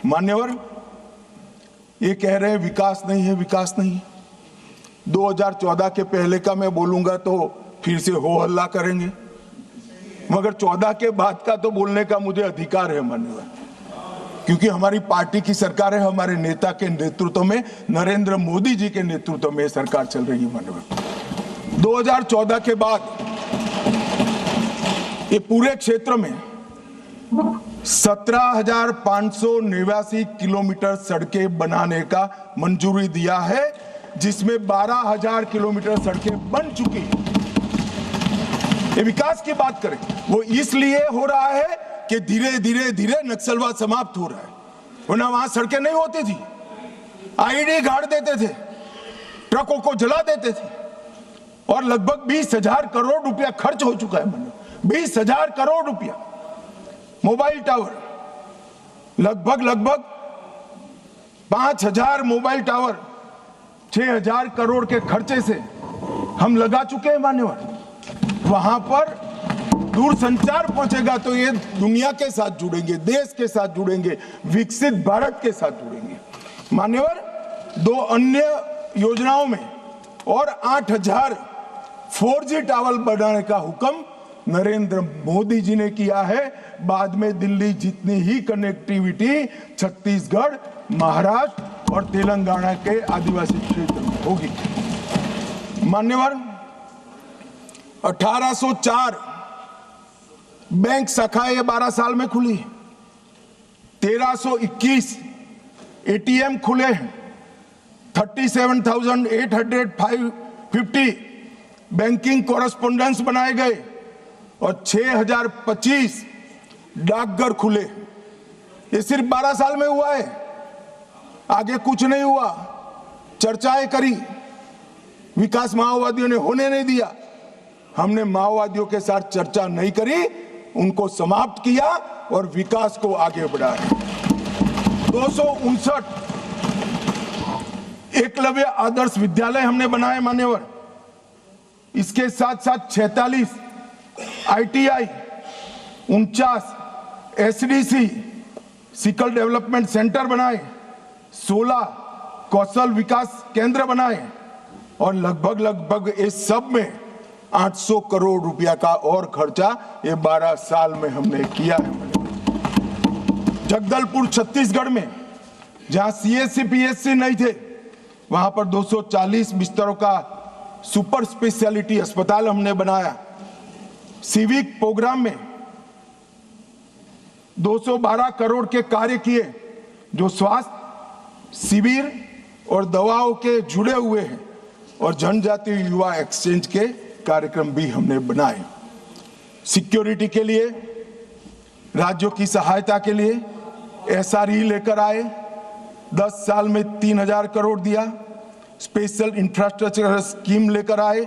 मान्यवर, ये कह रहे हैं विकास नहीं है, विकास नहीं है। 2014 के पहले का मैं बोलूंगा तो फिर से हो हल्ला करेंगे, मगर 14 के बाद का तो बोलने का मुझे अधिकार है मान्यवर, क्योंकि हमारी पार्टी की सरकार है, हमारे नेता के नेतृत्व में, नरेंद्र मोदी जी के नेतृत्व में सरकार चल रही है मान्यवर। 2014 के बाद ये पूरे क्षेत्र में 17,589 किलोमीटर सड़कें बनाने का मंजूरी दिया है, जिसमें 12,000 किलोमीटर सड़कें बन चुकी हैं। ये विकास की बात करें, वो इसलिए हो रहा है कि धीरे धीरे धीरे नक्सलवाद समाप्त हो रहा है, वरना वहां सड़कें नहीं होती थी। आईडी गाड़ देते थे, ट्रकों को जला देते थे, और लगभग 20,000 करोड़ रुपया खर्च हो चुका है। 20,000 करोड़ रुपया। मोबाइल टावर, लगभग 5,000 मोबाइल टावर 6,000 करोड़ के खर्चे से हम लगा चुके हैं मान्यवर। वहां पर दूरसंचार पहुंचेगा तो ये दुनिया के साथ जुड़ेंगे, देश के साथ जुड़ेंगे, विकसित भारत के साथ जुड़ेंगे मान्यवर। 2 अन्य योजनाओं में और 8,000 4G टावर बनाने का हुक्म नरेंद्र मोदी जी ने किया है। बाद में दिल्ली जितनी ही कनेक्टिविटी छत्तीसगढ़, महाराष्ट्र और तेलंगाना के आदिवासी क्षेत्र में होगी मान्यवर। 1804 बैंक शाखाएं 12 साल में खुली, 1321 ATM खुले हैं, 37,850 बैंकिंग कॉरेस्पोंडेंस बनाए गए और 6,025 डाकघर खुले। ये सिर्फ 12 साल में हुआ है, आगे कुछ नहीं हुआ। चर्चाएं करी, विकास माओवादियों ने होने नहीं दिया। हमने माओवादियों के साथ चर्चा नहीं करी, उनको समाप्त किया और विकास को आगे बढ़ाया। 259 एकलव्य आदर्श विद्यालय हमने बनाए मान्यवर। इसके साथ साथ 46 ITI, 49 SDC skill development centre बनाए, 16 कौशल विकास केंद्र बनाए और लगभग इस सब में 800 करोड़ रुपया का और खर्चा ये 12 साल में हमने किया है। जगदलपुर छत्तीसगढ़ में जहां CSC PSC नहीं थे, वहां पर 240 बिस्तरों का सुपर स्पेशलिटी अस्पताल हमने बनाया। सिविक प्रोग्राम में 212 करोड़ के कार्य किए, जो स्वास्थ्य शिविर और दवाओं के जुड़े हुए हैं, और जनजातीय युवा एक्सचेंज के कार्यक्रम भी हमने बनाए। सिक्योरिटी के लिए, राज्यों की सहायता के लिए SRE लेकर आए, 10 साल में 3,000 करोड़ दिया। स्पेशल इंफ्रास्ट्रक्चर स्कीम लेकर आए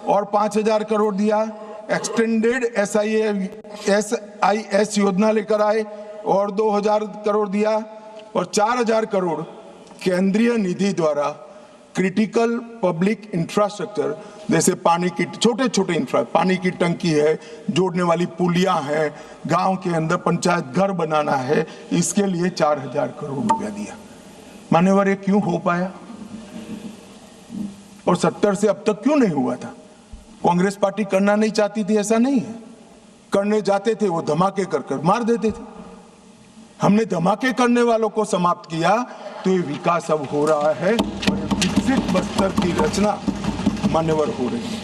और 5,000 करोड़ दिया। एक्सटेंडेड SIS योजना लेकर आए और 2,000 करोड़ दिया, और 4,000 करोड़ केंद्रीय निधि द्वारा क्रिटिकल पब्लिक इंफ्रास्ट्रक्चर, जैसे पानी की छोटे पानी की टंकी है, जोड़ने वाली पुलियां हैं, गांव के अंदर पंचायत घर बनाना है, इसके लिए 4,000 करोड़ रुपया दिया मान्यवर। ये क्यों हो पाया और 70 से अब तक क्यों नहीं हुआ था? कांग्रेस पार्टी करना नहीं चाहती थी ऐसा नहीं है, करने जाते थे वो धमाके कर मार देते थे। हमने धमाके करने वालों को समाप्त किया, तो ये विकास अब हो रहा है और विकसित बस्तर की रचना मान्यवर हो रही है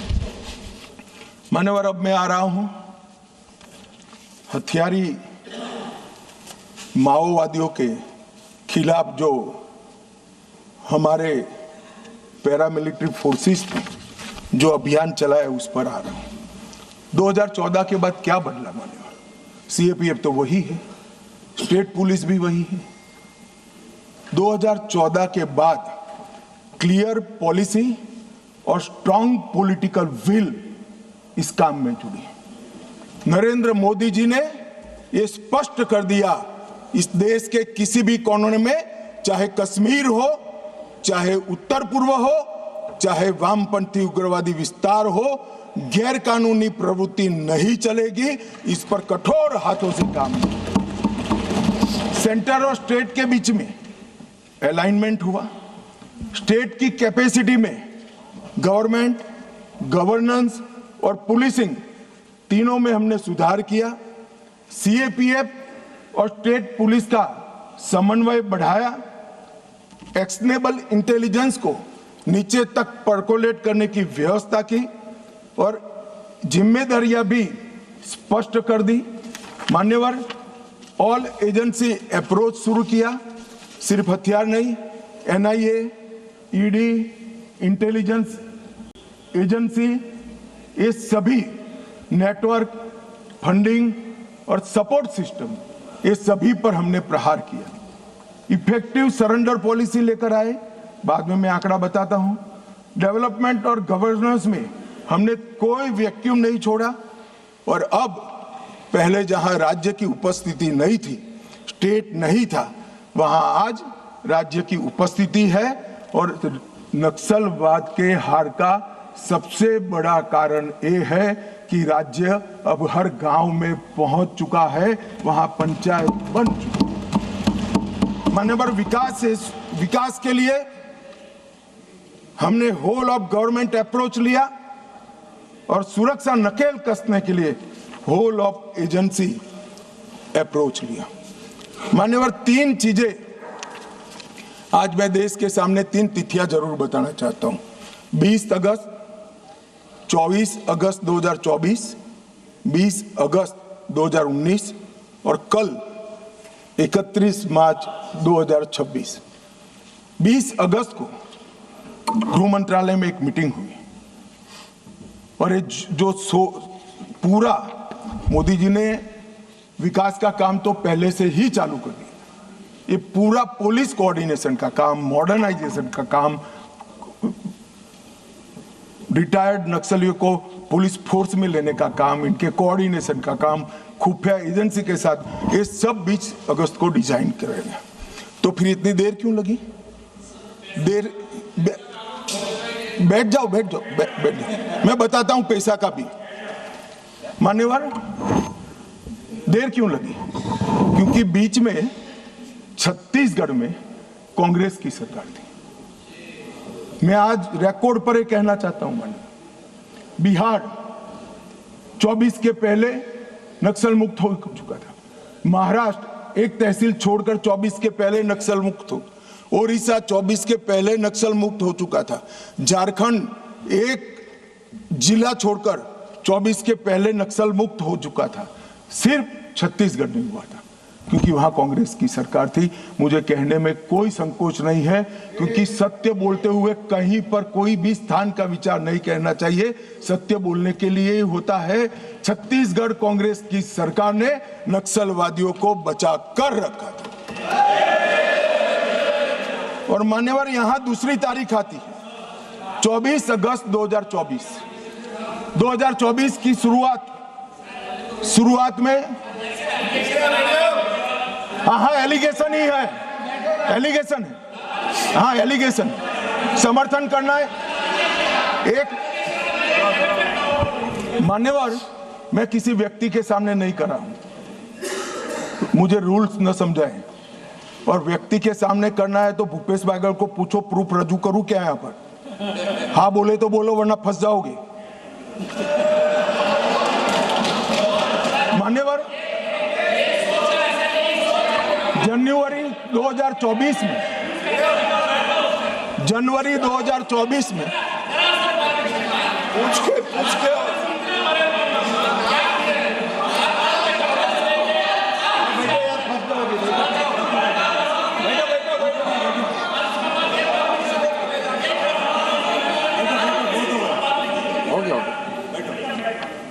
मान्यवर। अब मैं आ रहा हूं हथियारी माओवादियों के खिलाफ जो हमारे पैरामिलिट्री फोर्सेस ने जो अभियान चलाया उस पर आ रहा हूं। 2014 के बाद क्या बदला मान्यवर? CAPF तो वही है, स्टेट पुलिस भी वही है। 2014 के बाद क्लियर पॉलिसी और स्ट्रांग पॉलिटिकल विल इस काम में जुड़ी। नरेंद्र मोदी जी ने यह स्पष्ट कर दिया, इस देश के किसी भी कोने में, चाहे कश्मीर हो, चाहे उत्तर पूर्व हो, चाहे वामपंथी उग्रवादी विस्तार हो, गैर कानूनी प्रवृत्ति नहीं चलेगी। इस पर कठोर हाथों से काम सेंटर और स्टेट के बीच में अलाइनमेंट हुआ। स्टेट की कैपेसिटी में गवर्नमेंट, गवर्नेंस और पुलिसिंग तीनों में हमने सुधार किया। सीएपीएफ और स्टेट पुलिस का समन्वय बढ़ाया। एक्शनेबल इंटेलिजेंस को नीचे तक परकोलेट करने की व्यवस्था की और जिम्मेदारियां भी स्पष्ट कर दी। मान्यवर, ऑल एजेंसी अप्रोच शुरू किया। सिर्फ हथियार नहीं, एनआईए, ईडी, इंटेलिजेंस एजेंसी, ये सभी नेटवर्क, फंडिंग और सपोर्ट सिस्टम, ये सभी पर हमने प्रहार किया। इफेक्टिव सरेंडर पॉलिसी लेकर आए, बाद में मैं आंकड़ा बताता हूं। डेवलपमेंट और गवर्नेंस में हमने कोई वैक्यूम नहीं छोड़ा और अब पहले जहां राज्य की उपस्थिति नहीं थी, स्टेट नहीं था, वहां आज राज्य की उपस्थिति है। और नक्सलवाद के हार का सबसे बड़ा कारण ये है कि राज्य अब हर गांव में पहुंच चुका है, वहां पंचायत बन चुकी है। मान्यवर, विकास के लिए हमने होल ऑफ गवर्नमेंट अप्रोच लिया और सुरक्षा नकेल कसने के लिए होल ऑफ एजेंसी अप्रोच लिया। मान्यवर, तीन चीजें आज मैं देश के सामने, तीन तिथियां जरूर बताना चाहता हूं। 20 अगस्त, 24 अगस्त 2024, 20 अगस्त 2019 और कल 31 मार्च 2026। 20 अगस्त को गृह मंत्रालय में एक मीटिंग हुई और ये जो पूरा मोदी जी ने विकास का काम तो पहले से ही चालू कर दिया। ये पूरा पुलिस कोऑर्डिनेशन का काम, मॉडर्नाइजेशन का काम, रिटायर्ड नक्सलियों को पुलिस फोर्स में लेने का काम, इनके कोऑर्डिनेशन का काम, खुफिया एजेंसी के साथ, ये सब 20 अगस्त को डिजाइन करेंगे। तो फिर इतनी देर क्यों लगी? बैठ जाओ। मैं बताता हूं पैसा का भी। मान्यवर, देर क्यों लगी? क्योंकि बीच में छत्तीसगढ़ में कांग्रेस की सरकार थी। मैं आज रिकॉर्ड पर ये कहना चाहता हूं, बिहार 24 के पहले नक्सल मुक्त हो चुका था। महाराष्ट्र एक तहसील छोड़कर 24 के पहले नक्सल मुक्त हो। ओडिशा 24 के पहले नक्सल मुक्त हो चुका था। झारखंड एक जिला छोड़कर 24 के पहले नक्सल मुक्त हो चुका था। सिर्फ छत्तीसगढ़ नहीं हुआ था क्योंकि वहां कांग्रेस की सरकार थी। मुझे कहने में कोई संकोच नहीं है, क्योंकि सत्य बोलते हुए कहीं पर कोई भी स्थान का विचार नहीं करना चाहिए। सत्य बोलने के लिए ही होता है। छत्तीसगढ़ कांग्रेस की सरकार ने नक्सलवादियों को बचा कर रखा था। और मान्यवर, यहां दूसरी तारीख आती है 24 अगस्त 2024। 2024 की शुरुआत में हाँ एलिगेशन ही है, एलिगेशन है, हाँ एलिगेशन, समर्थन करना है। एक मान्यवर, मैं किसी व्यक्ति के सामने नहीं कर रहा हूं, मुझे रूल्स न समझाएं। और व्यक्ति के सामने करना है तो भूपेश बागल को पूछो, प्रूफ रजू करूं क्या यहां पर? हाँ बोले तो बोलो, वरना फंस जाओगे। मान्यवर, जनवरी 2024 में पूछ के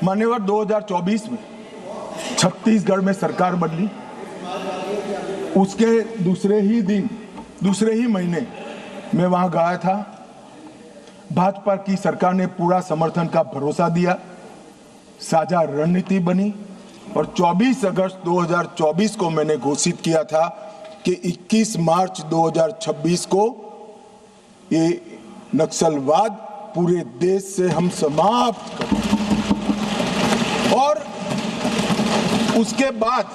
मान्यवर, 2024 में छत्तीसगढ़ में सरकार बदली। उसके दूसरे ही महीने मैं वहां गया था। भाजपा की सरकार ने पूरा समर्थन का भरोसा दिया, साझा रणनीति बनी और 24 अगस्त 2024 को मैंने घोषित किया था कि 21 मार्च 2026 को ये नक्सलवाद पूरे देश से हम समाप्त करें। और उसके बाद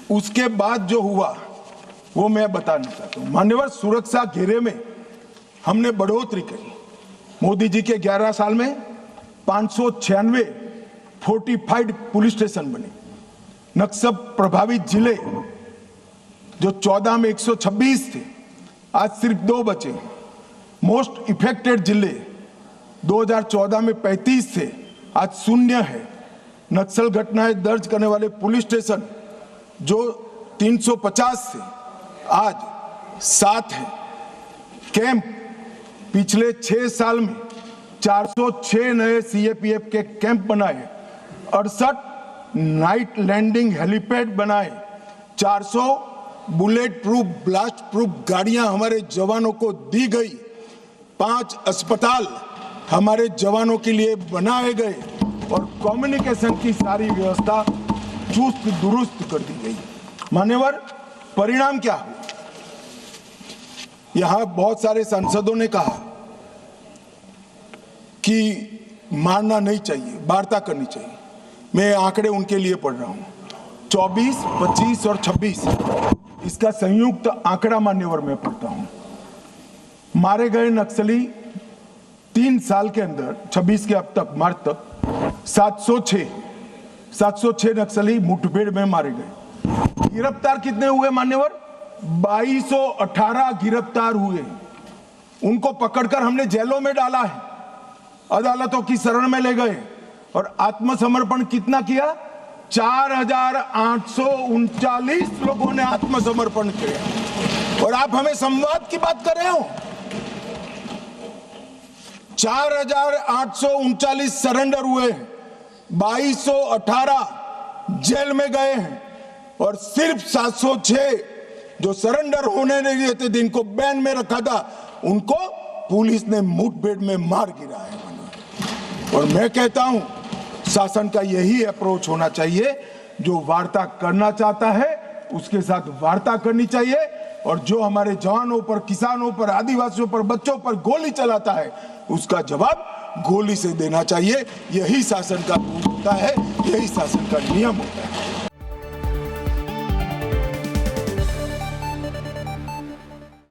उसके बाद जो हुआ वो मैं बताना चाहता हूं। मान्यवर, सुरक्षा घेरे में हमने बढ़ोतरी करी। मोदी जी के 11 साल में 596 फोर्टिफाइड पुलिस स्टेशन बने। नक्सल प्रभावित जिले जो 14 में 126 थे, आज सिर्फ 2 बचे। मोस्ट इफेक्टेड जिले 2014 में 35 थे, आज 0 है। नक्सल घटनाएं दर्ज करने वाले पुलिस स्टेशन जो 350 थे, आज 7 है। कैंप पिछले 6 साल में 406 नए सीएपीएफ के कैंप बनाए, 68 नाइट लैंडिंग हेलीपैड बनाए, 400 बुलेट प्रूफ ब्लास्ट प्रूफ गाड़ियां हमारे जवानों को दी गई, 5 अस्पताल हमारे जवानों के लिए बनाए गए और कम्युनिकेशन की सारी व्यवस्था चुस्त दुरुस्त कर दी गई। मान्यवर, परिणाम क्या हुआ? यहां बहुत सारे सांसदों ने कहा कि मारना नहीं चाहिए, वार्ता करनी चाहिए। मैं आंकड़े उनके लिए पढ़ रहा हूं। 24, 25 और 26 इसका संयुक्त आंकड़ा मान्यवर में पढ़ता हूं। मारे गए नक्सली 3 साल के अंदर, 26 के अब तक, मार्च तक 706 नक्सली मुठभेड़ में मारे गए। गिरफ्तार कितने हुए मान्यवर? 2218 गिरफ्तार हुए। उनको पकड़कर हमने जेलों में डाला है, अदालतों की शरण में ले गए और आत्मसमर्पण कितना किया? 4839 लोगों ने आत्मसमर्पण किया। और आप हमें संवाद की बात कर रहे हो? 4839 सरेंडर हुए, 2218 जेल में गए हैं और सिर्फ 706 जो सरेंडर होने नहीं देते थे, इनको बैन में रखा था, उनको पुलिस ने मुठभेड़ में मार गिराया है। और मैं कहता हूं शासन का यही अप्रोच होना चाहिए। जो वार्ता करना चाहता है उसके साथ वार्ता करनी चाहिए, और जो हमारे जवानों पर, किसानों पर, आदिवासियों पर, बच्चों पर गोली चलाता है उसका जवाब गोली से देना चाहिए। यही शासन का रूल होता है, यही शासन का नियम होता है।